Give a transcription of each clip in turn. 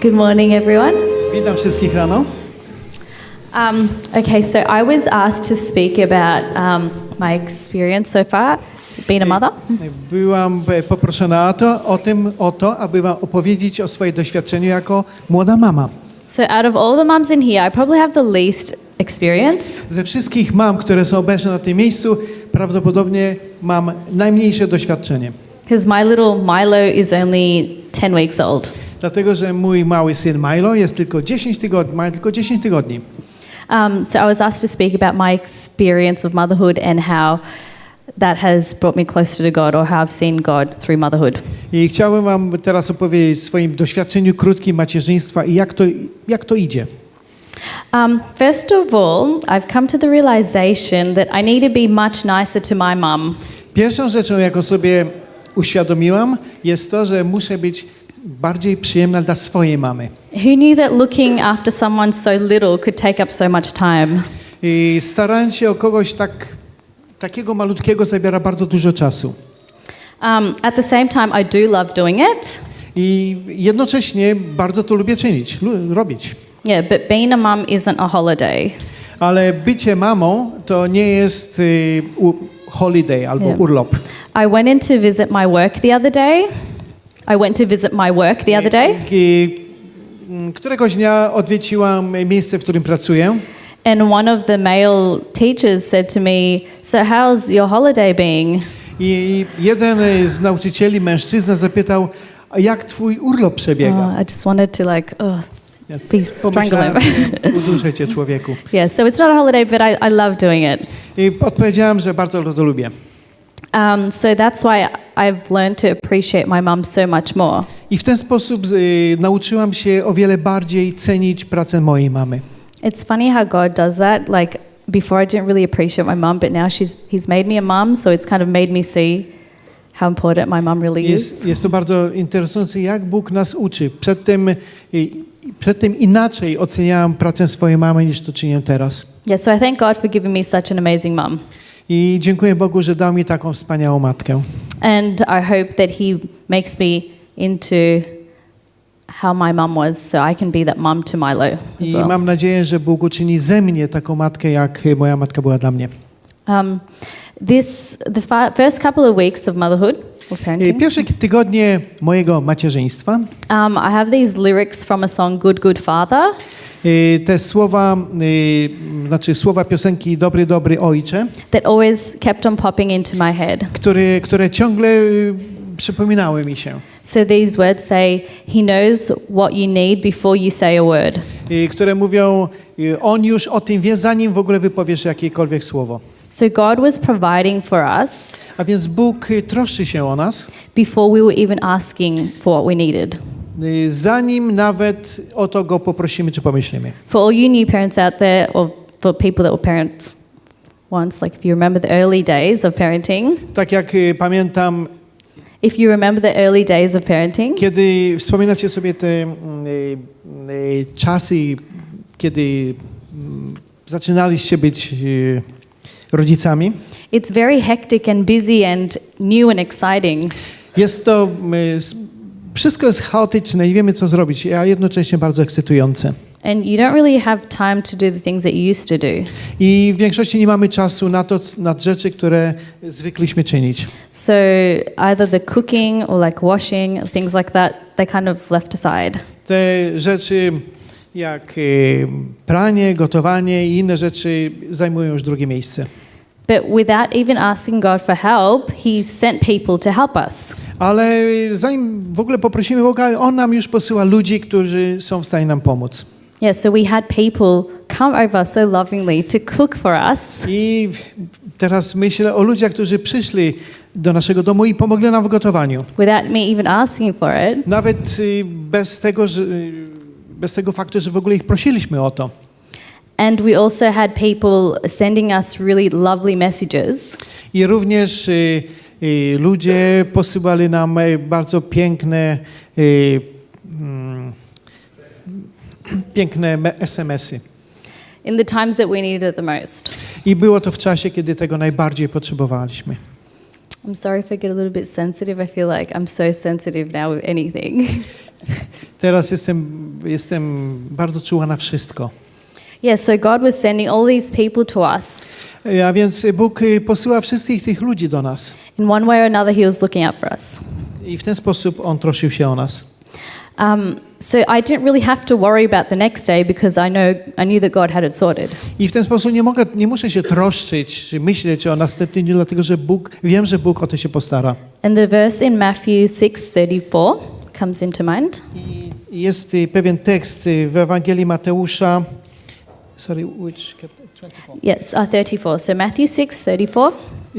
Good morning, everyone. Witam wszystkich rano. Okay, so I was asked to speak about my experience so far being a mother. Byłam poproszona o to, aby wam opowiedzieć o swoim doświadczeniu jako młoda mama. So out of all the mums in here, I probably have the least experience. Ze wszystkich mam, które są obecne na tym miejscu, prawdopodobnie mam najmniejsze doświadczenie. Because my little Milo is only 10 weeks old. Dlatego, że mój mały syn Milo jest tylko 10 tygodni, ma tylko 10 tygodni. So I was asked to speak about my experience of motherhood and how that has brought me closer to God, or how I've seen God through motherhood. I chciałbym wam teraz opowiedzieć o swoim doświadczeniu krótkim macierzyństwa i jak to idzie. First of all, I've come to the realization that I need to be much nicer to my mum. Pierwszą rzeczą, jaką sobie uświadomiłam, jest to, że muszę być bardziej przyjemna dla swojej mamy. Who knew that looking after someone so little could take up so much time? I starając się o kogoś takiego malutkiego zabiera bardzo dużo czasu. At the same time, I do love doing it. I jednocześnie bardzo to lubię czynić, robić. Yeah, but being a mum isn't a holiday. Ale bycie mamą to nie jest holiday albo urlop. I went in to visit my work the other day. Któregoś dnia odwiedziłam miejsce, w którym pracuję. And one of the male teachers said to me, "So how's your holiday being?" I jeden z nauczycieli, mężczyzna, zapytał, a jak twój urlop przebiega? I just wanted to strangle him. Uduszę cię, człowieku. Yeah, so it's not a holiday, but I love doing it. I odpowiedziałam, że bardzo to lubię. So that's why I've learned to appreciate my mum so much more. I w ten sposób nauczyłam się o wiele bardziej cenić pracę mojej mamy. It's funny how God does that. Like before I didn't really appreciate my mum, but now he's made me a mum, so it's kind of made me see how important my mum really is. Jest to bardzo interesujące, jak Bóg nas uczy. Przedtem inaczej oceniałam pracę swojej mamy niż to czynię teraz. Yeah, so I thank God for giving me such an amazing mum. I dziękuję Bogu, że dał mi taką wspaniałą matkę. And I hope that he makes me into how my mum was, so I can be that mum to Milo as I well. mam nadzieję, że Bóg uczyni ze mnie taką matkę, jak moja matka była dla mnie. The first couple of weeks of motherhood or parenting. Pierwsze tygodnie mojego macierzyństwa. I have these lyrics from a song Good Good Father. Te słowa, słowa piosenki Dobry, dobry ojcze, that always kept on popping into my head. które ciągle przypominały mi się. So these words say, he knows what you need before you say a word. Które mówią, on już o tym wie, zanim w ogóle wypowiesz jakiekolwiek słowo. So God was providing for us. A więc Bóg troszczy się o nas. Before we were even asking for what we needed. Zanim nawet o to go poprosimy czy pomyślimy. For all you new parents out there, or for people that were parents once, like if you remember the early days of parenting. Tak jak pamiętam. If you remember the early days of parenting. Kiedy wspominacie sobie te czasy, kiedy zaczynaliście być rodzicami. It's very hectic and busy and new and exciting. Jest to wszystko jest chaotyczne, nie wiemy co zrobić, a jednocześnie bardzo ekscytujące. And you don't really have time to do the things that you used to do. I w większości nie mamy czasu na rzeczy, które zwykliśmy czynić. So either the cooking or like washing, things like that, they kind of left aside. Te rzeczy jak pranie, gotowanie i inne rzeczy zajmują już drugie miejsce. But without even asking God for help, he sent people to help us. Ale zanim w ogóle poprosimy Boga, on nam już posyła ludzi, którzy są w stanie nam pomóc. Yeah, so we had people come over so lovingly to cook for us. I teraz myślę o ludziach, którzy przyszli do naszego domu i pomogli nam w gotowaniu. Without me even asking for it. Nawet bez tego faktu, że w ogóle ich prosiliśmy o to. And we also had people sending us really lovely messages. I również ludzie posyłali nam bardzo piękne SMS-y. In the times that we needed it the most. I było to w czasie, kiedy tego najbardziej potrzebowaliśmy. I'm sorry if I get a little bit sensitive. I feel like I'm so sensitive now with anything. Teraz jestem bardzo czuła na wszystko. Yeah, so God was sending all these people to us. A więc Bóg posyła wszystkich tych ludzi do nas. In one way or another, He was looking out for us. I w ten sposób On troszczył się o nas. So I didn't really have to worry about the next day because I knew that God had it sorted. I w ten sposób nie muszę się troszczyć, czy myśleć o następnym dniu, dlatego że wiem, że Bóg o to się postara. And the verse in Matthew 6:34 comes into mind. I jest pewien tekst w Ewangelii Mateusza. Sorry, which chapter? 24. Yes, 34. So Matthew 6:34.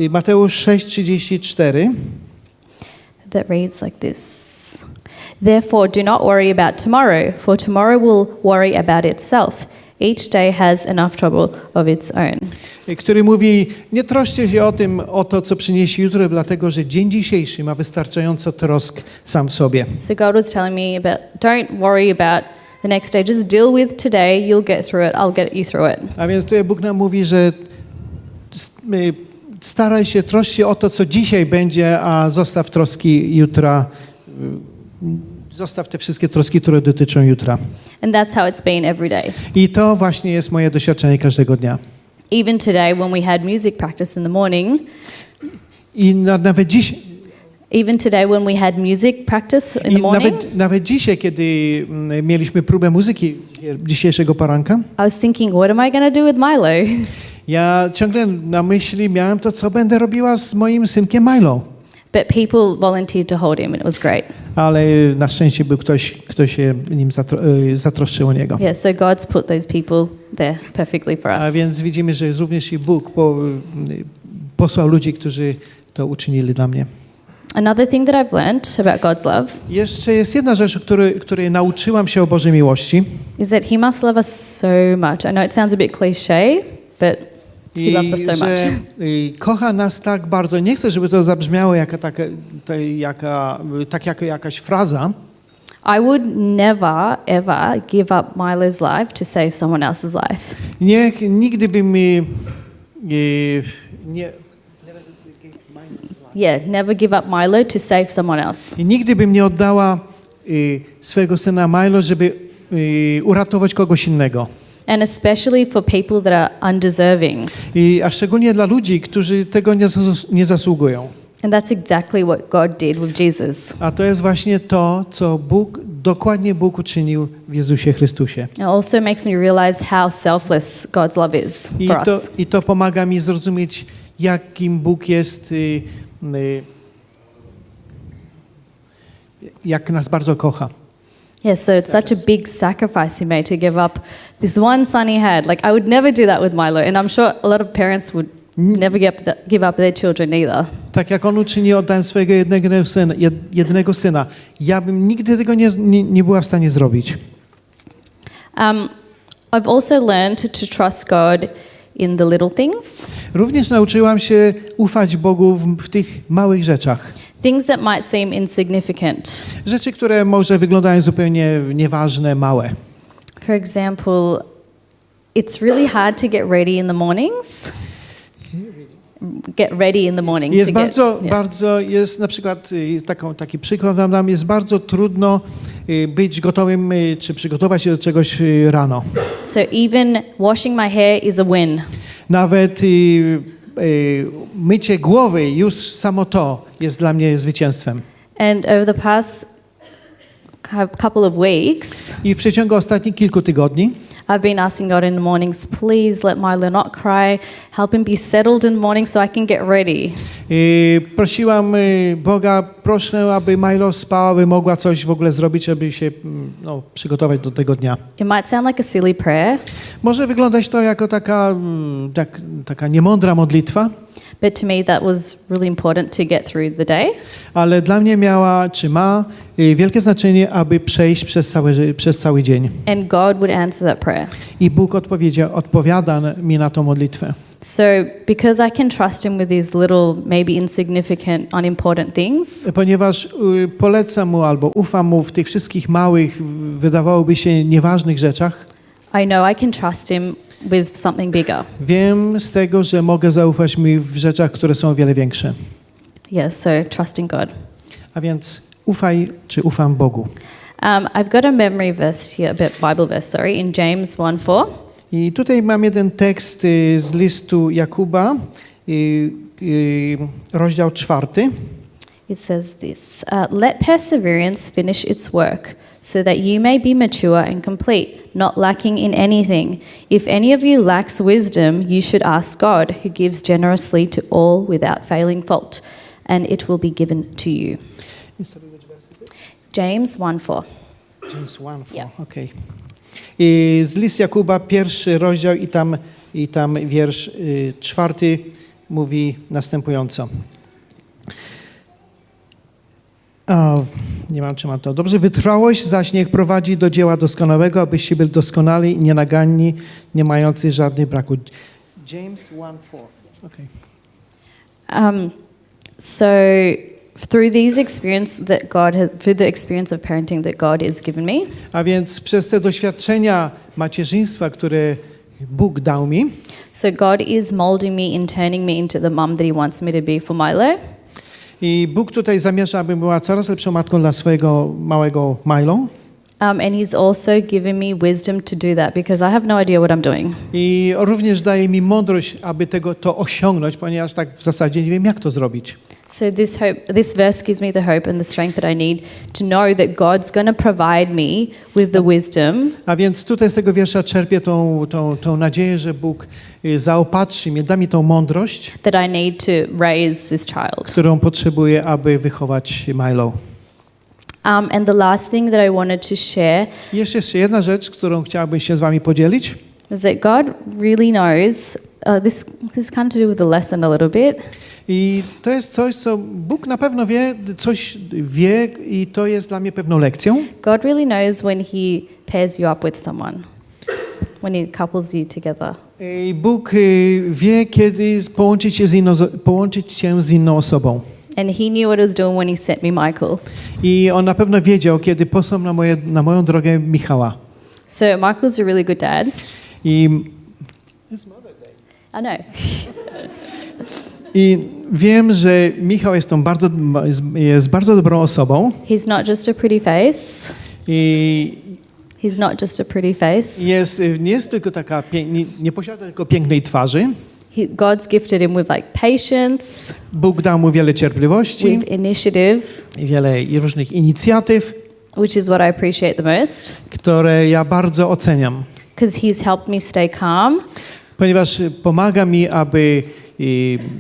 Mateusz 6:34. That reads like this. Therefore, do not worry about tomorrow, for tomorrow will worry about itself. Each day has enough trouble of its own. Który mówi, nie troszcie się o to, co przyniesie jutro, dlatego że dzień dzisiejszy ma wystarczająco trosk sam w sobie. So God was telling me don't worry about the next day. Just deal with today. You'll get through it. I'll get you through it. A więc tutaj Bóg nam mówi, że staraj się, troszcz się o to, co dzisiaj będzie, a zostaw troski jutra. Zostaw te wszystkie troski, które dotyczą jutra. And that's how it's been every day. I to właśnie jest moje doświadczenie każdego dnia. Even today when we had music practice in the morning. I nawet dziś. Even today when we had music practice in the morning. Nawet dzisiaj, kiedy mieliśmy próbę muzyki dzisiejszego poranka. I was thinking, what am I going to do with Milo? Ja ciągle na myśli miałem to, co będę robiła z moim synkiem Milo. But people volunteered to hold him and it was great. Ale na szczęście był ktoś, kto się nim zatroszczył o niego. Yeah, so God's put those people there perfectly for us. A więc widzimy, że również i Bóg posłał ludzi, którzy to uczynili dla mnie. Another thing that I've learned about God's love. Jeszcze jest jedna rzecz, której nauczyłam się o Bożej miłości. Is that He must love us so much. I know it sounds a bit cliché, but He loves us so much. Kocha nas tak bardzo. Nie chcę, żeby to zabrzmiało jak jakaś fraza. I would never, ever give up Milo's life to save someone else's life. Nigdy bym never give up Milo to save someone else. Nigdy bym nie oddała swojego syna Milo, żeby uratować kogoś innego. And especially for people that are undeserving. A szczególnie dla ludzi, którzy tego nie zasługują. And that's exactly what God did with Jesus. A to jest właśnie to, co dokładnie Bóg uczynił w Jezusie Chrystusie. It also makes me realize how selfless God's love is for us. I to pomaga mi zrozumieć, jakim Bóg jest, jak nas bardzo kocha. Yeah, so it's such a big sacrifice He made to give up this one son He had. Like, I would never do that with Milo, and I'm sure a lot of parents would never give up their children either. Tak jak On uczynił, oddałem swojego jednego syna. Ja bym nigdy tego nie była w stanie zrobić. I've also learned to trust God in the little things. Również nauczyłam się ufać Bogu w tych małych rzeczach. Things that might seem insignificant. Rzeczy, które może wyglądają zupełnie nieważne, małe. For example, it's really hard to get ready in the mornings. Get ready in the morning. Jest bardzo, jest na przykład taki przykład wam dam, jest bardzo trudno być gotowym, czy przygotować się do czegoś rano. So even washing my hair is a win. Nawet mycie głowy, już samo to jest dla mnie zwycięstwem. And over the past couple of weeks, I w przeciągu ostatnich kilku tygodni I've been asking God in the mornings, please let Milo not cry, help him be settled in the morning so I can get ready. Prosiłam Boga, proszę, aby Milo spała, aby mogła coś w ogóle zrobić, aby się przygotować do tego dnia. It might sound like a silly prayer. Może wyglądać to jako taka niemądra modlitwa. But to me that was really important to get through the day. Ale dla mnie ma wielkie znaczenie, aby przejść przez cały dzień. And God would answer that prayer. I Bóg odpowiada mi na tą modlitwę. So because I can trust Him with these little, maybe insignificant, unimportant things. Ponieważ polecam Mu albo ufam Mu w tych wszystkich małych, wydawałoby się nieważnych rzeczach. I know I can trust Him with something bigger. Wiem z tego, że mogę zaufać mi w rzeczach, które są o wiele większe. Yes, so trusting God. A więc ufam Bogu. I've got a memory verse here, Bible verse, sorry, in James 1:4. I tutaj mam jeden tekst z listu Jakuba, rozdział 4. It says this, let perseverance finish its work, so that you may be mature and complete, not lacking in anything. If any of you lacks wisdom, you should ask God, who gives generously to all without failing fault, and it will be given to you. James 1:4. James 1:4, Yeah. okej. Z list Jakuba, 1 rozdział i tam wiersz 4 mówi następująco. Nie mam, czy mam to dobrze. Wytrwałość zaś niech prowadzi do dzieła doskonałego, abyście byli doskonali, nienaganni, nie mający żadnych braku. James 1:4. Okay. So through these experience that God has, through the experience of parenting that God has given me, A więc przez te doświadczenia macierzyństwa, które Bóg dał mi, so God is molding me and turning me into the mum that He wants me to be for Milo. i Bóg tutaj zamierza, abym była coraz lepszą matką dla swojego małego Milo. And He's also given me wisdom to do that because I have no idea what I'm doing. I również daje mi mądrość, aby to osiągnąć, ponieważ tak w zasadzie nie wiem, jak to zrobić. So this verse gives me the hope and the strength that I need to know that God's going to provide me with the wisdom. A więc tutaj z tego wiersza czerpię tą nadzieję, że Bóg zaopatrzy mnie, da mi tą mądrość, That I need to raise this child. którą potrzebuję, aby wychować Milo. And the last thing that I wanted to share I jeszcze jedna rzecz, którą chciałabym się z wami podzielić. is that God really knows, this kind of to do with the lesson a little bit. I to jest coś, co Bóg na pewno wie i to jest dla mnie pewną lekcją. God really knows when He pairs you up with someone, when He couples you together. I Bóg wie, kiedy połączyć cię z inną osobą. And He knew what He was doing when He sent me Michael. I On na pewno wiedział, kiedy posłał na moją drogę Michała. So Michael's a really good dad. I I know. I wiem, że Michał jest bardzo dobrą osobą. He's not just a pretty face. I He's not just a pretty face. nie jest tylko nie posiada tylko pięknej twarzy. God's gifted him with like patience, Bóg dał mu wiele cierpliwości with initiative, i wiele różnych inicjatyw, which is what I appreciate the most, które ja bardzo oceniam, because He's helped me stay calm ponieważ pomaga mi,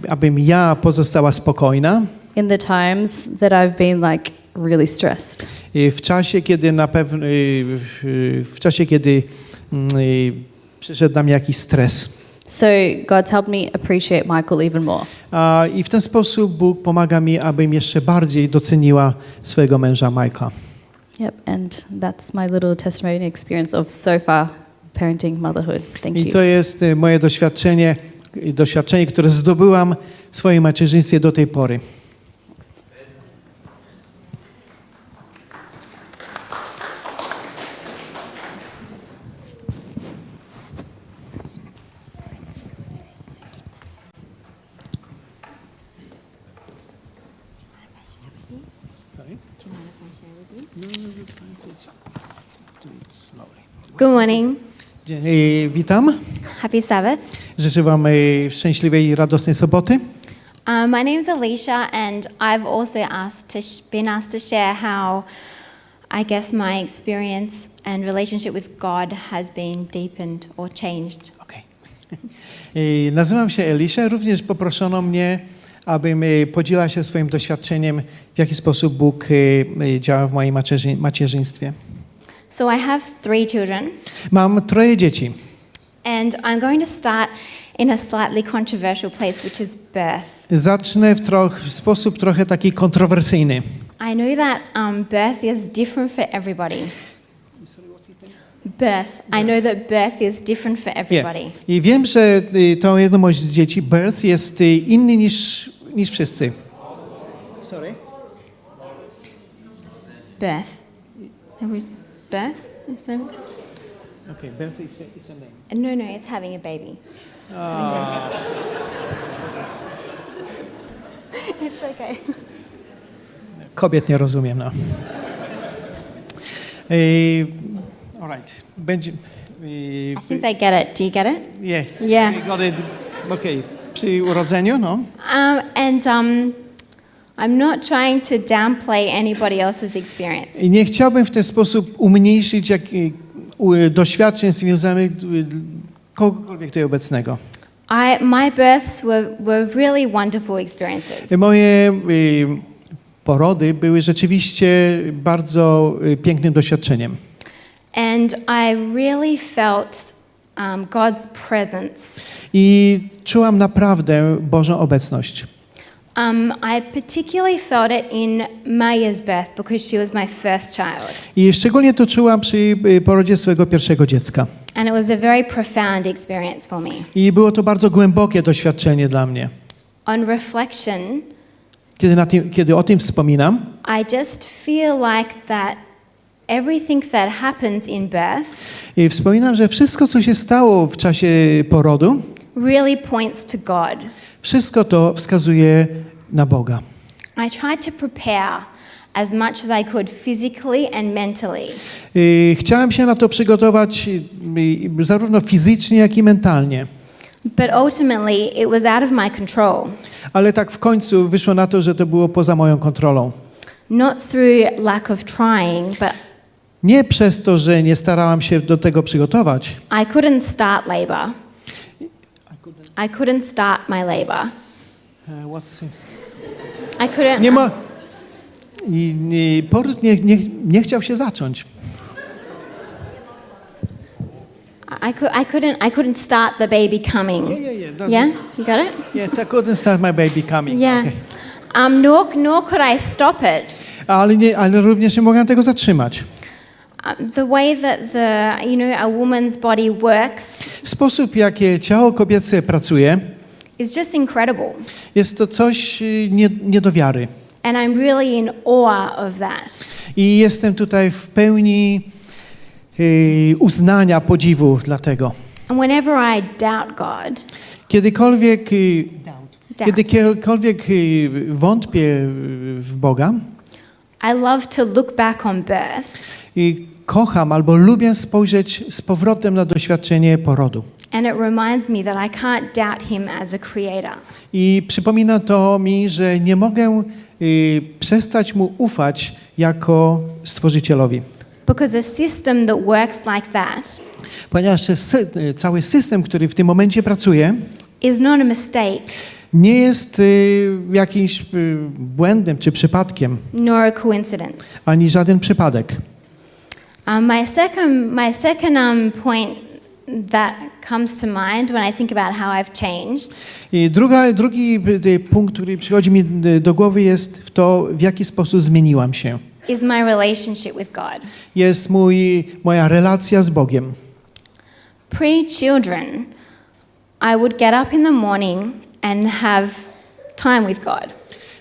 abym ja pozostała spokojna in the times that I've been like really stressed. w czasie, kiedy przyszedł na mnie jakiś stres. So God's helped me appreciate Michael even more. I w ten sposób Bóg pomaga mi, abym jeszcze bardziej doceniła swojego męża Michaela. Yep, and that's my little testimony experience of so far parenting motherhood. Thank I you. to jest moje doświadczenie, które zdobyłam w swoim macierzyństwie do tej pory. Good morning. Witam. Happy Sabbath. Życzę wam szczęśliwej i radosnej soboty. My name is Aleicia, and I've also been asked to share how I guess my experience and relationship with God has been deepened or changed. Okay. Nazywam się Aleicia. Również poproszono mnie, abym podzieliła się swoim doświadczeniem, w jaki sposób Bóg działa w moim macierzyństwie. So I have 3 children. Mam 3 dzieci. And I'm going to start in a slightly controversial place, which is birth. Zacznę w sposób trochę taki kontrowersyjny. I know that birth is different for everybody. Birth. I know that birth is different for everybody. Yeah. I wiem, że tą jedność z dzieci, birth, jest inny niż wszyscy. Sorry? Birth. Birth? Is that... Okay, birth is a name. No, it's having a baby. It's okay. Kobiet nie rozumiem, no. All right. Będzie... I think they get it. Do you get it? Yeah. Yeah. We got it. Okay. Przy urodzeniu, no. I'm not trying to downplay anybody else's experience. I nie chciałbym w ten sposób umniejszyć doświadczeń związanych kogokolwiek tutaj obecnego. My births were really wonderful experiences. Moje porody były rzeczywiście bardzo pięknym doświadczeniem. And I really felt God's presence. I czułam naprawdę Bożą obecność. I particularly felt it in Maya's birth because she was my first child. I szczególnie to czułam przy porodzie swojego pierwszego dziecka. And it was a very profound experience for me. I było to bardzo głębokie doświadczenie dla mnie. On reflection, Kiedy o tym wspominam, I just feel like that everything that happens in birth i wspominam, że wszystko, co się stało w czasie porodu, really points to God. wszystko to wskazuje na Boga. I tried to prepare as much as I could physically and mentally. Chciałem się na to przygotować zarówno fizycznie, jak i mentalnie. But ultimately it was out of my control. Ale tak w końcu wyszło na to, że to było poza moją kontrolą. Not through lack of trying, but Nie przez to, że nie starałam się do tego przygotować. I couldn't start labor. I couldn't start my labor. I couldn't. Nie ma... Poród nie chciał się zacząć. I couldn't start the baby coming. Yeah, you got it? Yes, I couldn't start my baby coming. Yeah. Okay. Nor could I stop it. Ale również nie mogłam tego zatrzymać. The way that a woman's body works Sposób, jakie ciało kobiece pracuje, is just incredible. jest to coś nie do wiary. And I'm really in awe of that. I jestem tutaj w pełni uznania, podziwu dla tego. And whenever I doubt God, Kiedykolwiek wątpię w Boga, I love to look back on birth i kocham albo lubię spojrzeć z powrotem na doświadczenie porodu. and it reminds me that I can't doubt him as a creator. I przypomina to mi, że nie mogę przestać mu ufać jako Stworzycielowi. Because a system that works like that Ponieważ cały system, który w tym momencie pracuje, is not a mistake, nie jest jakimś błędem czy przypadkiem, nor a coincidence. ani żaden przypadek. My second point that comes to mind when I think about how I've changed I drugi punkt, który przychodzi mi do głowy, jest w to, w jaki sposób zmieniłam się. is my relationship with God. Jest moja relacja z Bogiem. Pre-children, I would get up in the morning and have time with God.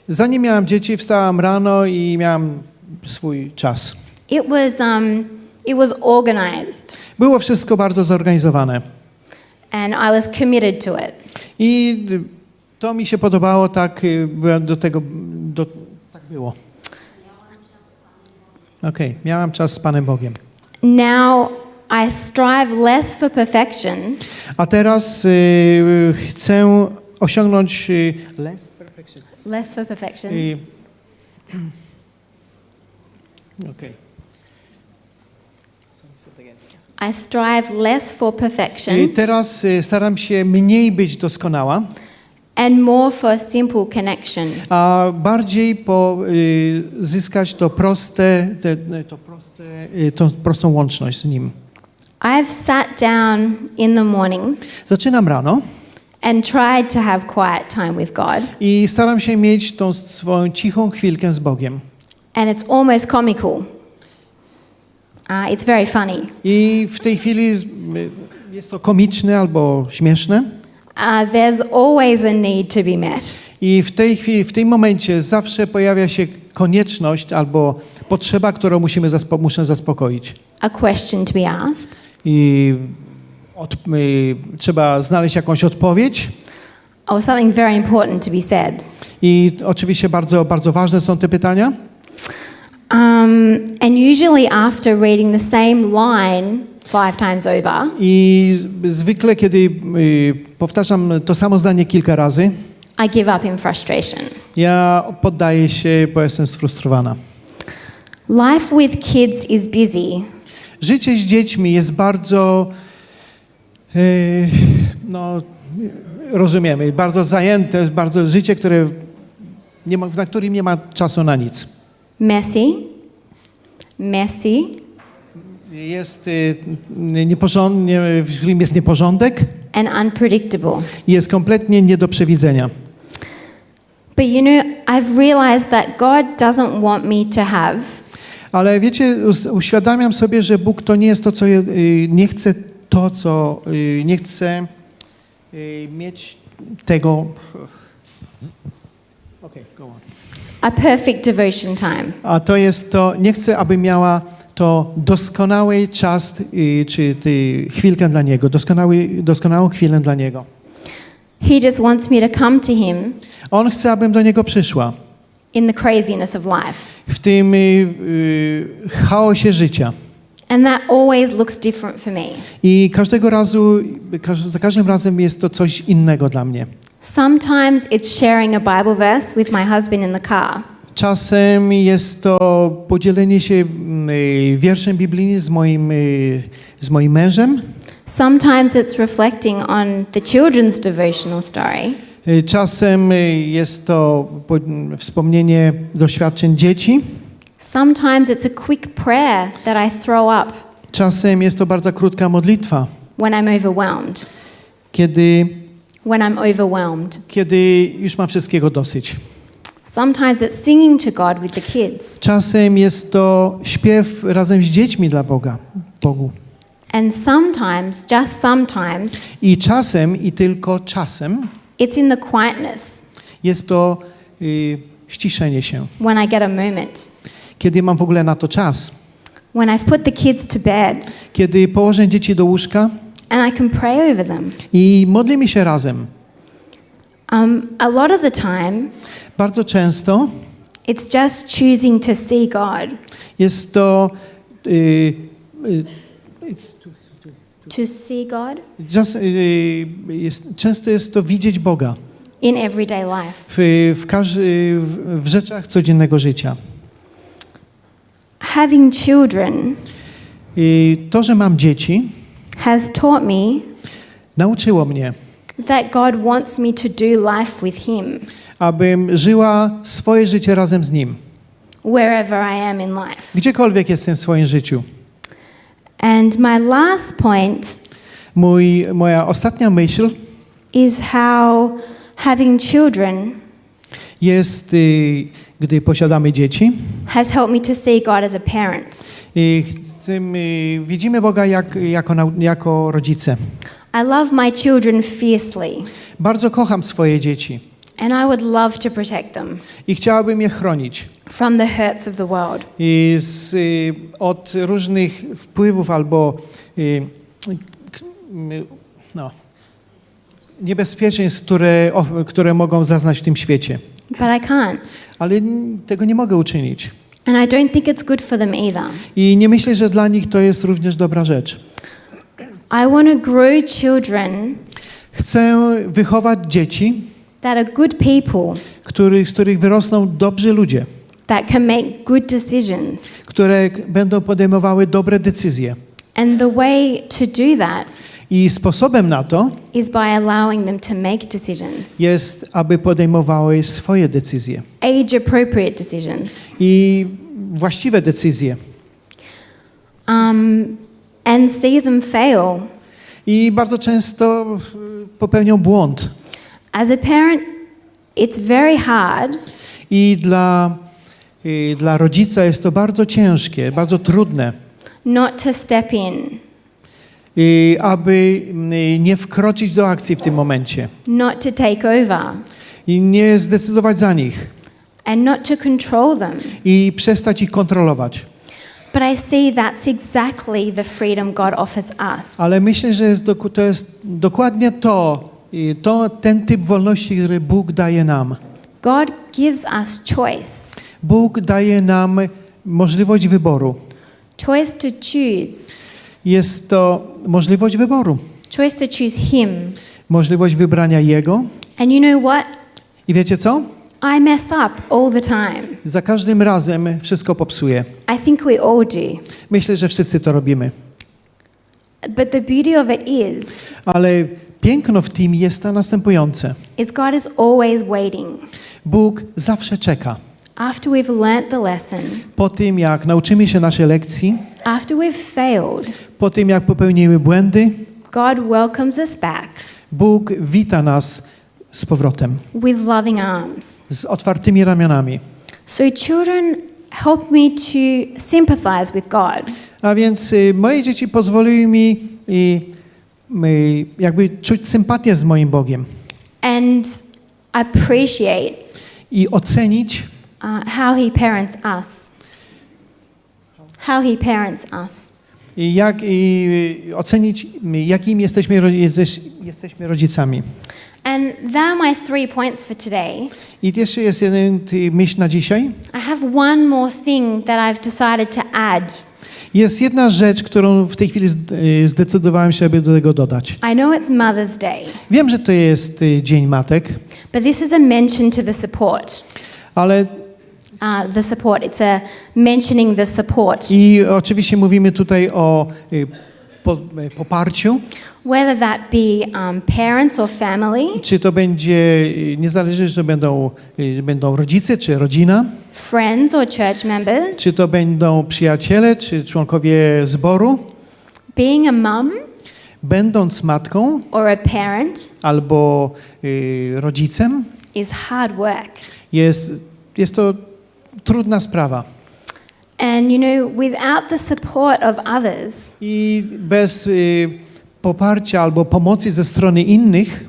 Zanim miałam dzieci, wstałam rano i miałam swój czas. It was organized, Było wszystko bardzo zorganizowane. and I was committed to it. I to mi się podobało, tak do tego, tak było. Okej, miałam czas z Panem Bogiem. Now I strive less for perfection A teraz chcę osiągnąć less for perfection. Okej. I strive less for perfection Teraz staram się mniej być doskonała, and more for simple connection. a bardziej zyskać tą prostą łączność z Nim. I've sat down in the mornings Zaczynam rano and tried to have quiet time with God, i staram się mieć tą swoją cichą chwilkę z Bogiem. and it's almost comical. It's very funny. I w tej chwili jest to komiczne albo śmieszne. There's always a need to be met. I w tej chwili, w tym momencie zawsze pojawia się konieczność albo potrzeba, którą muszę zaspokoić. A question to be asked. I trzeba znaleźć jakąś odpowiedź. Or something very important to be said. I oczywiście bardzo, bardzo ważne są te pytania. And usually after reading the same line 5 times over, I zwykle, kiedy powtarzam to samo zdanie kilka razy, I give up in frustration. ja poddaję się, bo jestem sfrustrowana. Life with kids is busy. Życie z dziećmi jest bardzo, no, rozumiemy, bardzo zajęte, bardzo życie, które nie ma, na którym nie ma czasu na nic. Messy, Jest nieporządnie, w którym jest nieporządek and unpredictable. i jest kompletnie nie do przewidzenia. But you know, I've realized that God doesn't want me to have. Ale wiecie, uświadamiam sobie, że Bóg to nie jest to, co nie chce to, co nie chce mieć tego. Okay, go on. A perfect devotion time. A to jest to, nie chcę, aby miała to doskonały czas, czy chwilkę dla Niego, doskonałą chwilę dla Niego. He just wants me to come to Him On chce, abym do Niego przyszła in the craziness of life. w tym chaosie życia. And that always looks different for me. I każdego razu, za każdym razem jest to coś innego dla mnie. Sometimes it's sharing a Bible verse with my husband in the car. Czasem jest to podzielenie się wierszem biblijnym z moim mężem. Sometimes it's reflecting on the children's devotional story. Czasem jest to wspomnienie doświadczeń dzieci. Sometimes it's a quick prayer that I throw up Czasem jest to bardzo krótka modlitwa, when I'm overwhelmed. kiedy już mam wszystkiego dosyć. Sometimes it's singing to God with the kids. Czasem jest to śpiew razem z dziećmi dla Bogu. And sometimes, just sometimes, I czasem, i tylko czasem, it's in the quietness jest to ściszenie się. when I get a moment. Kiedy mam w ogóle na to czas. When I've put the kids to bed Kiedy położę dzieci do łóżka and I can pray over them. i modlimy się razem. A lot of the time, Bardzo często it's just choosing to see God. jest to To see God często jest to widzieć Boga in everyday life. w rzeczach codziennego życia. Having children I to, że mam dzieci, has taught me nauczyło mnie, that God wants me to do life with Him abym żyła swoje życie razem z Nim. wherever I am in life. Gdziekolwiek jestem w swoim życiu. And my last point Moja ostatnia myśl is how having children jest, gdy posiadamy dzieci, has helped me to see God as a parent. widzimy Boga jako rodzice. I love my children fiercely, Bardzo kocham swoje dzieci and I would love to protect them i chciałabym je chronić from the hurts of the world. Od różnych wpływów albo niebezpieczeństw, które mogą zaznać w tym świecie. But I can't. Ale tego nie mogę uczynić. And I don't think it's good for them either. I nie myślę, że dla nich to jest również dobra rzecz. I want to grow children Chcę wychować dzieci, that are good people, z których wyrosną dobrzy ludzie, that can make good decisions. które będą podejmowały dobre decyzje. And the way to do that I sposobem na to is by allowing them to make decisions, jest, aby podejmowały swoje decyzje age-appropriate decisions, i właściwe decyzje. and see them fail. I bardzo często popełnią błąd. As a parent, it's very hard I dla rodzica jest to bardzo ciężkie, bardzo trudne, not to step in, aby nie wkroczyć do akcji w tym momencie not to take over, i nie zdecydować za nich and not to control them. i przestać ich kontrolować. But I see that's exactly the freedom God offers us. Ale myślę, że to jest dokładnie ten typ wolności, który Bóg daje nam. God gives us choice. Bóg daje nam możliwość wyboru. Choice to choose. Jest to możliwość wyboru. Choice to choose Him. Możliwość wybrania Jego. And you know what? I wiecie co? I mess up all the time. Za każdym razem wszystko popsuję. I think we all do. Myślę, że wszyscy to robimy. But the beauty of it is Ale piękno w tym jest to następujące. God is always waiting. Bóg zawsze czeka. After we've learnt the lesson, Po tym, jak nauczymy się naszej lekcji, after we've failed, po tym, jak popełnimy błędy, God welcomes us back Bóg wita nas z powrotem, with loving arms. z otwartymi ramionami. So children help me to sympathize with God. A więc moje dzieci pozwoliły mi jakby czuć sympatię z moim Bogiem And appreciate i ocenić, how He parents us. How He parents us. ocenić, jakim jesteśmy rodzicami. And that are my 3 points for today. I jeszcze jest jeden myśl na dzisiaj. I have one more thing that I've decided to add. Jest jedna rzecz, którą w tej chwili zdecydowałem się, aby do tego dodać. I know it's Mother's Day, Wiem, że to jest Dzień Matek, but this is a mention to the support. ale The support. It's a mentioning the support. i oczywiście mówimy tutaj o poparciu. Whether that be parents or family, Czy to będzie, nie zależy, że będą rodzice, czy rodzina, friends or church members, czy to będą przyjaciele, czy członkowie zboru. being a mum Będąc matką or a parent albo rodzicem, is hard work. jest to trudna sprawa. And you know, without the support of others, I bez poparcia albo pomocy ze strony innych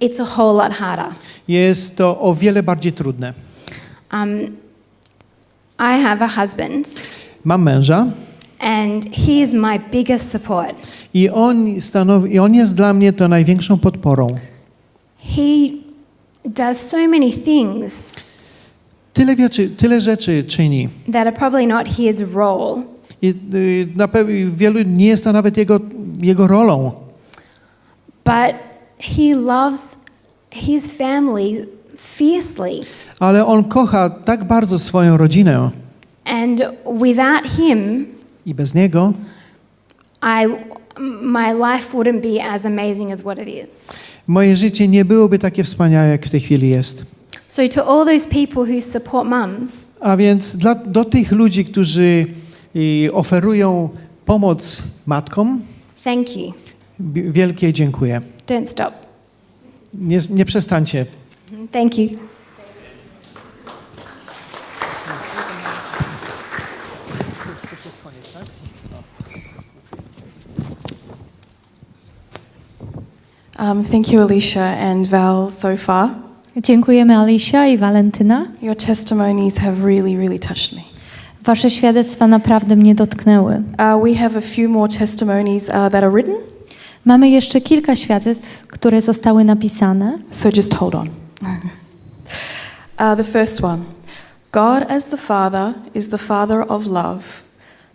it's a whole lot harder. jest to o wiele bardziej trudne. I have a husband, Mam męża and he is my biggest support. i on jest dla mnie to największą podporą. He does so many things Tyle rzeczy czyni. that are probably not his role, I na pewno wielu nie jest to nawet jego rolą. but he loves his family fiercely. Ale on kocha tak bardzo swoją rodzinę And without him, i bez niego my life wouldn't be as amazing as what it is. moje życie nie byłoby takie wspaniałe, jak w tej chwili jest. So to all those people who support mums, A więc do tych ludzi, którzy oferują pomoc matkom, thank you. wielkie dziękuję. Don't stop. Nie przestańcie. Thank you. Thank you, Aleicia and Val, so far. Dziękujemy Aleicia i Valentina. Your testimonies have really, really touched me. Wasze świadectwa naprawdę mnie dotknęły. We have a few more testimonies that are written, Mamy jeszcze kilka świadectw, które zostały napisane. so just hold on. The first one. God as the Father is the Father of love.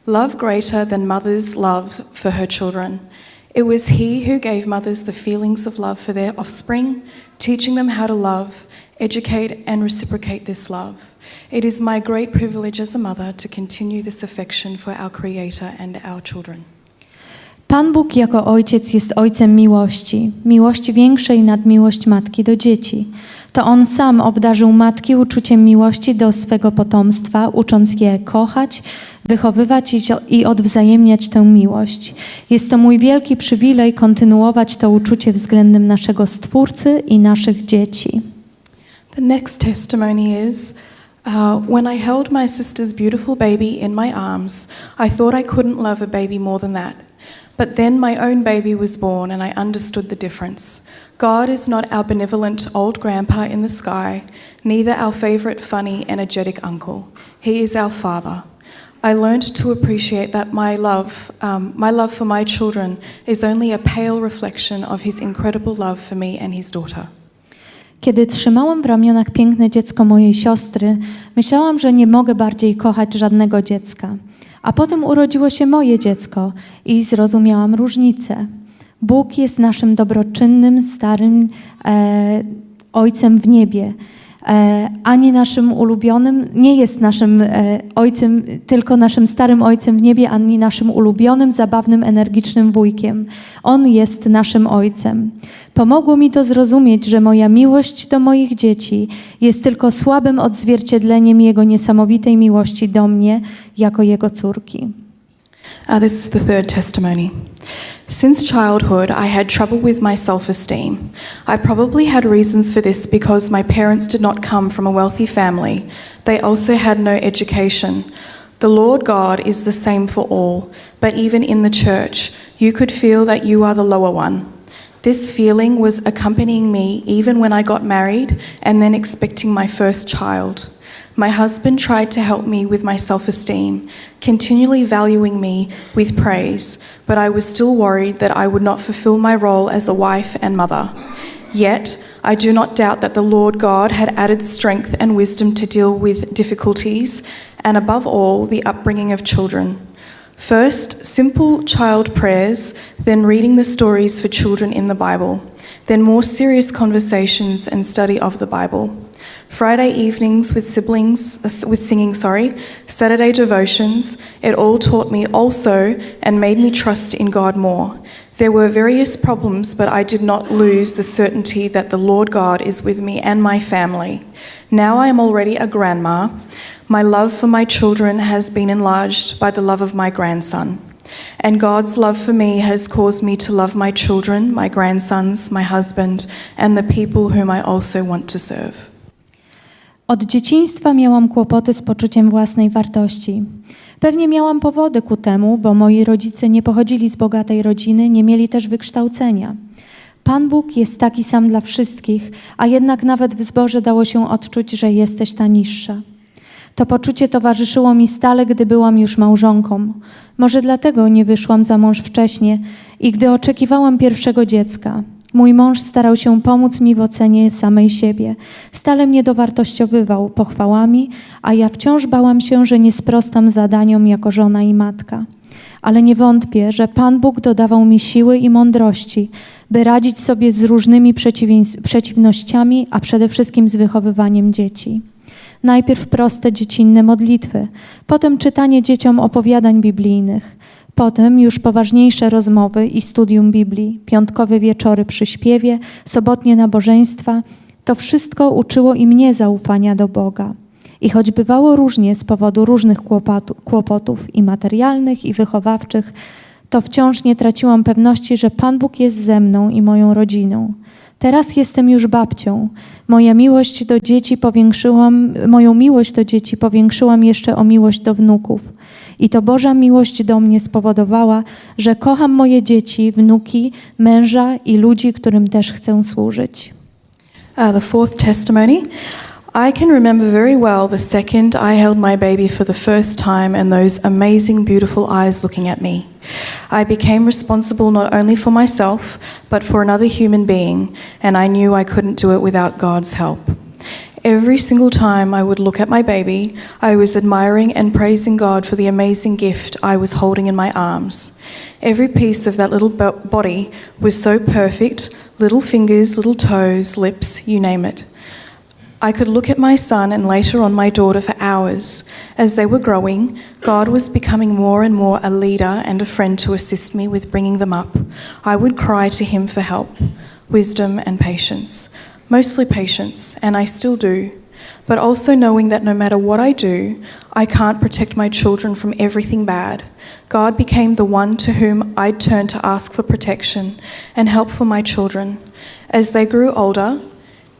Love greater than mother's love for her children. It was He who gave mothers the feelings of love for their offspring, teaching them how to love, educate and reciprocate this love. It is my great privilege as a mother to continue this affection for our Creator and our children. Pan Bóg jako Ojciec jest Ojcem miłości, miłości większej nad miłość matki do dzieci. To On sam obdarzył matki uczuciem miłości do swego potomstwa, ucząc je kochać, wychowywać i odwzajemniać tę miłość. Jest to mój wielki przywilej kontynuować to uczucie względem naszego Stwórcy i naszych dzieci. The next testimony is, when I held my sister's beautiful baby in my arms, I thought I couldn't love a baby more than that. But then my own baby was born and I understood the difference. God is not our benevolent old grandpa in the sky, neither our favorite funny, energetic uncle. He is our Father. I learned to appreciate that my love for my children is only a pale reflection of His incredible love for me and His daughter. Kiedy trzymałam w ramionach piękne dziecko mojej siostry, myślałam, że nie mogę bardziej kochać żadnego dziecka. A potem urodziło się moje dziecko i zrozumiałam różnicę. Bóg jest naszym dobroczynnym, starym Ojcem w niebie. Ani naszym ulubionym, nie jest naszym ojcem, tylko naszym starym ojcem w niebie, ani naszym ulubionym, zabawnym, energicznym wujkiem. On jest naszym ojcem. Pomogło mi to zrozumieć, że moja miłość do moich dzieci jest tylko słabym odzwierciedleniem Jego niesamowitej miłości do mnie jako Jego córki. This is the third testimony. Since childhood, I had trouble with my self-esteem. I probably had reasons for this because my parents did not come from a wealthy family. They also had no education. The Lord God is the same for all, but even in the church, you could feel that you are the lower one. This feeling was accompanying me even when I got married and then expecting my first child. My husband tried to help me with my self-esteem, continually valuing me with praise, but I was still worried that I would not fulfill my role as a wife and mother. Yet, I do not doubt that the Lord God had added strength and wisdom to deal with difficulties, and above all, the upbringing of children. First, simple child prayers, then reading the stories for children in the Bible, then more serious conversations and study of the Bible. Friday evenings with singing, Saturday devotions, it all taught me also and made me trust in God more. There were various problems, but I did not lose the certainty that the Lord God is with me and my family. Now I am already a grandma. My love for my children has been enlarged by the love of my grandson. And God's love for me has caused me to love my children, my grandsons, my husband, and the people whom I also want to serve. Od dzieciństwa miałam kłopoty z poczuciem własnej wartości. Pewnie miałam powody ku temu, bo moi rodzice nie pochodzili z bogatej rodziny, nie mieli też wykształcenia. Pan Bóg jest taki sam dla wszystkich, a jednak nawet w zborze dało się odczuć, że jesteś ta niższa. To poczucie towarzyszyło mi stale, gdy byłam już małżonką. Może dlatego nie wyszłam za mąż wcześnie i gdy oczekiwałam pierwszego dziecka. Mój mąż starał się pomóc mi w ocenie samej siebie. Stale mnie dowartościowywał pochwałami, a ja wciąż bałam się, że nie sprostam zadaniom jako żona i matka. Ale nie wątpię, że Pan Bóg dodawał mi siły i mądrości, by radzić sobie z różnymi przeciwnościami, a przede wszystkim z wychowywaniem dzieci. Najpierw proste dziecinne modlitwy, potem czytanie dzieciom opowiadań biblijnych, potem już poważniejsze rozmowy i studium Biblii, piątkowe wieczory przy śpiewie, sobotnie nabożeństwa. To wszystko uczyło i mnie zaufania do Boga. I choć bywało różnie z powodu różnych kłopotów i materialnych, i wychowawczych, to wciąż nie traciłam pewności, że Pan Bóg jest ze mną i moją rodziną. Teraz jestem już babcią. Moją miłość do dzieci powiększyłam jeszcze o miłość do wnuków. I to Boża miłość do mnie spowodowała, że kocham moje dzieci, wnuki, męża i ludzi, którym też chcę służyć. The fourth testimony. I can remember very well the second I held my baby for the first time and those amazing, beautiful eyes looking at me. I became responsible not only for myself, but for another human being, and I knew I couldn't do it without God's help. Every single time I would look at my baby, I was admiring and praising God for the amazing gift I was holding in my arms. Every piece of that little body was so perfect, little fingers, little toes, lips, you name it. I could look at my son and later on my daughter for hours. As they were growing, God was becoming more and more a leader and a friend to assist me with bringing them up. I would cry to him for help, wisdom and patience. Mostly patience, and I still do. But also knowing that no matter what I do, I can't protect my children from everything bad. God became the one to whom I'd turn to ask for protection and help for my children. As they grew older,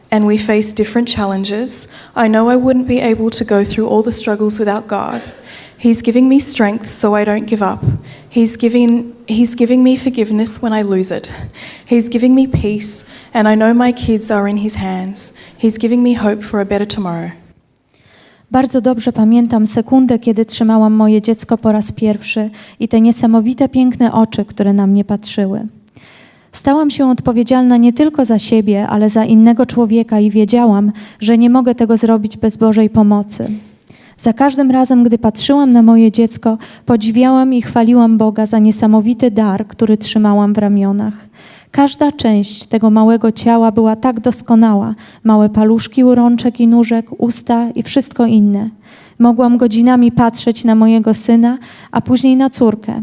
and we face different challenges, I know I wouldn't be able to go through all the struggles without God. He's giving me strength so I don't give up. He's giving me forgiveness when I lose it. He's giving me peace, and I know my kids are in his hands. He's giving me hope for a better tomorrow. Bardzo dobrze pamiętam sekundę, kiedy trzymałam moje dziecko po raz pierwszy i te niesamowite, piękne oczy, które na mnie patrzyły. Stałam się odpowiedzialna nie tylko za siebie, ale za innego człowieka i wiedziałam, że nie mogę tego zrobić bez Bożej pomocy. Za każdym razem, gdy patrzyłam na moje dziecko, podziwiałam i chwaliłam Boga za niesamowity dar, który trzymałam w ramionach. Każda część tego małego ciała była tak doskonała. Małe paluszki u rączek i nóżek, usta i wszystko inne. Mogłam godzinami patrzeć na mojego syna, a później na córkę.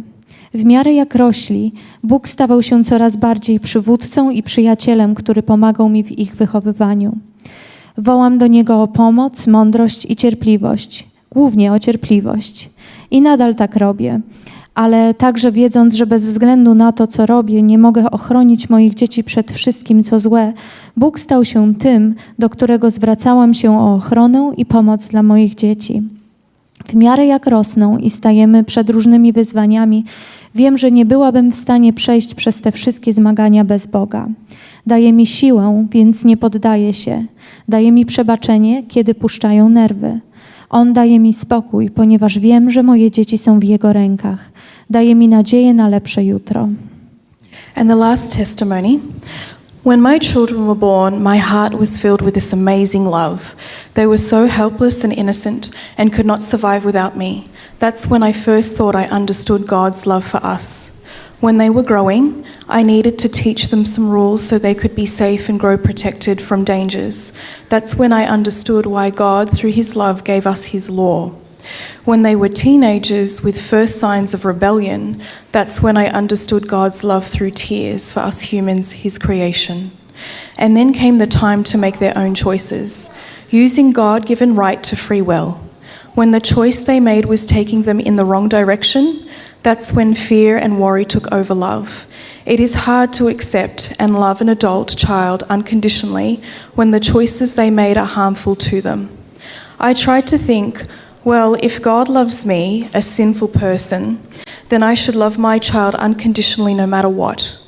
W miarę jak rośli, Bóg stawał się coraz bardziej przywódcą i przyjacielem, który pomagał mi w ich wychowywaniu. Wołam do Niego o pomoc, mądrość i cierpliwość. Głównie o cierpliwość. I nadal tak robię. Ale także wiedząc, że bez względu na to, co robię, nie mogę ochronić moich dzieci przed wszystkim, co złe, Bóg stał się tym, do którego zwracałam się o ochronę i pomoc dla moich dzieci. W miarę jak rosną i stajemy przed różnymi wyzwaniami, wiem, że nie byłabym w stanie przejść przez te wszystkie zmagania bez Boga. Daje mi siłę, więc nie poddaję się. Daje mi przebaczenie, kiedy puszczają nerwy. On daje mi spokój, ponieważ wiem, że moje dzieci są w Jego rękach. Daje mi nadzieję na lepsze jutro. And the last testimony. When my children were born, my heart was filled with this amazing love. They were so helpless and innocent and could not survive without me. That's when I first thought I understood God's love for us. When they were growing, I needed to teach them some rules so they could be safe and grow protected from dangers. That's when I understood why God, through His love, gave us His law. When they were teenagers with first signs of rebellion, that's when I understood God's love through tears for us humans, His creation. And then came the time to make their own choices, using God-given right to free will. When the choice they made was taking them in the wrong direction, that's when fear and worry took over love. It is hard to accept and love an adult child unconditionally when the choices they made are harmful to them. I tried to think, well, if God loves me, a sinful person, then I should love my child unconditionally no matter what.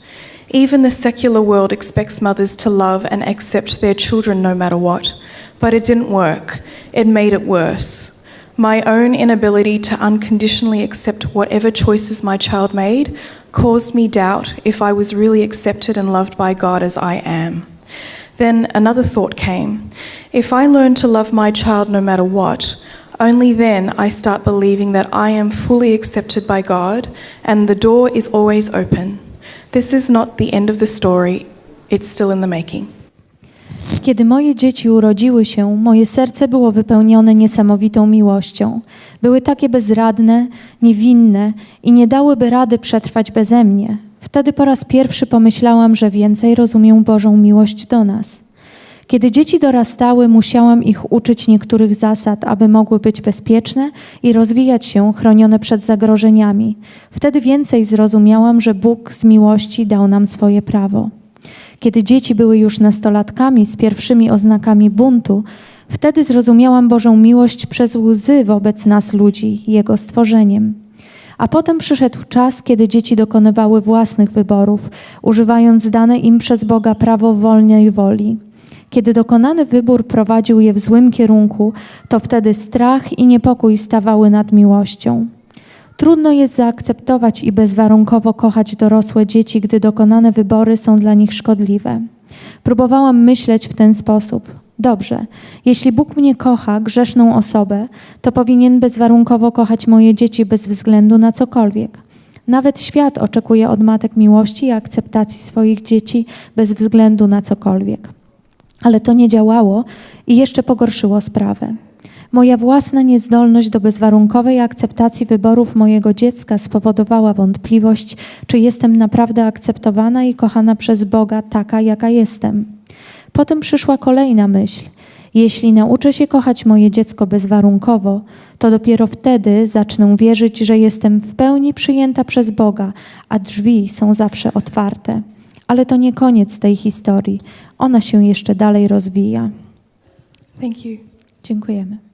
Even the secular world expects mothers to love and accept their children no matter what. But it didn't work. It made it worse. My own inability to unconditionally accept whatever choices my child made caused me doubt if I was really accepted and loved by God as I am. Then another thought came. If I learn to love my child no matter what, only then I start believing that I am fully accepted by God and the door is always open. This is not the end of the story. It's still in the making. Kiedy moje dzieci urodziły się, moje serce było wypełnione niesamowitą miłością. Były takie bezradne, niewinne i nie dałyby rady przetrwać beze mnie. Wtedy po raz pierwszy pomyślałam, że więcej rozumiem Bożą miłość do nas. Kiedy dzieci dorastały, musiałam ich uczyć niektórych zasad, aby mogły być bezpieczne i rozwijać się chronione przed zagrożeniami. Wtedy więcej zrozumiałam, że Bóg z miłości dał nam swoje prawo. Kiedy dzieci były już nastolatkami z pierwszymi oznakami buntu, wtedy zrozumiałam Bożą miłość przez łzy wobec nas ludzi, Jego stworzeniem. A potem przyszedł czas, kiedy dzieci dokonywały własnych wyborów, używając dane im przez Boga prawo wolnej woli. Kiedy dokonany wybór prowadził je w złym kierunku, to wtedy strach i niepokój stawały nad miłością. Trudno jest zaakceptować i bezwarunkowo kochać dorosłe dzieci, gdy dokonane wybory są dla nich szkodliwe. Próbowałam myśleć w ten sposób. Dobrze, jeśli Bóg mnie kocha, grzeszną osobę, to powinien bezwarunkowo kochać moje dzieci bez względu na cokolwiek. Nawet świat oczekuje od matek miłości i akceptacji swoich dzieci bez względu na cokolwiek. Ale to nie działało i jeszcze pogorszyło sprawę. Moja własna niezdolność do bezwarunkowej akceptacji wyborów mojego dziecka spowodowała wątpliwość, czy jestem naprawdę akceptowana i kochana przez Boga taka, jaka jestem. Potem przyszła kolejna myśl. Jeśli nauczę się kochać moje dziecko bezwarunkowo, to dopiero wtedy zacznę wierzyć, że jestem w pełni przyjęta przez Boga, a drzwi są zawsze otwarte. Ale to nie koniec tej historii. Ona się jeszcze dalej rozwija. Thank you. Dziękujemy.